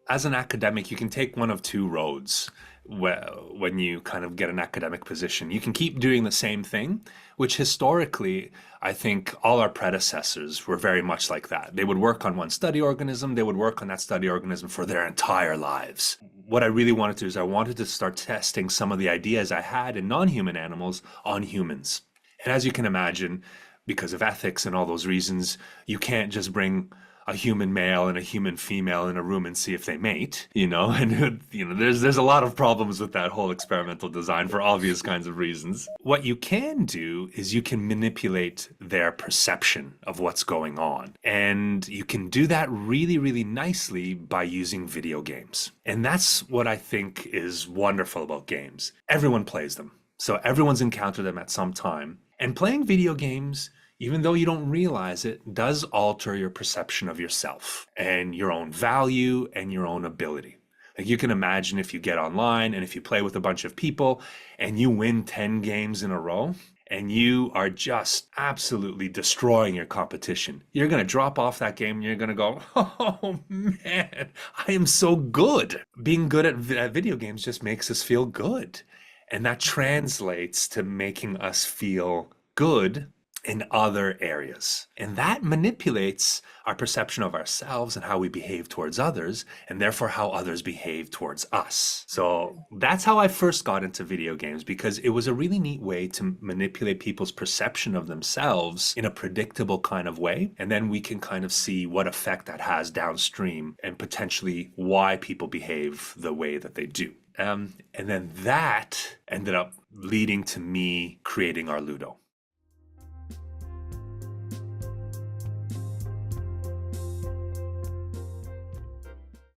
as an academic, you can take one of two roads when you kind of get an academic position. You can keep doing the same thing, which historically, I think all our predecessors were very much like that. They would work on one study organism, they would work on that study organism for their entire lives. What I really wanted to do is I wanted to start testing some of the ideas I had in non-human animals on humans. And as you can imagine, because of ethics and all those reasons, you can't just bring a human male and a human female in a room and see if they mate, and there's a lot of problems with that whole experimental design for obvious kinds of reasons. What you can do is you can manipulate their perception of what's going on. And you can do that really, really nicely by using video games. And that's what I think is wonderful about games. Everyone plays them. So everyone's encountered them at some time. And playing video games, even though you don't realize it, does alter your perception of yourself and your own value and your own ability. Like you can imagine if you get online and if you play with a bunch of people and you win 10 games in a row and you are just absolutely destroying your competition, you're going to drop off that game and you're going to go, oh man, I am so good. Being good at video games just makes us feel good. And that translates to making us feel good in other areas. And that manipulates our perception of ourselves and how we behave towards others, and therefore how others behave towards us. So that's how I first got into video games, because it was a really neat way to manipulate people's perception of themselves in a predictable kind of way. And then we can kind of see what effect that has downstream and potentially why people behave the way that they do. And then that ended up leading to me creating our Ludo.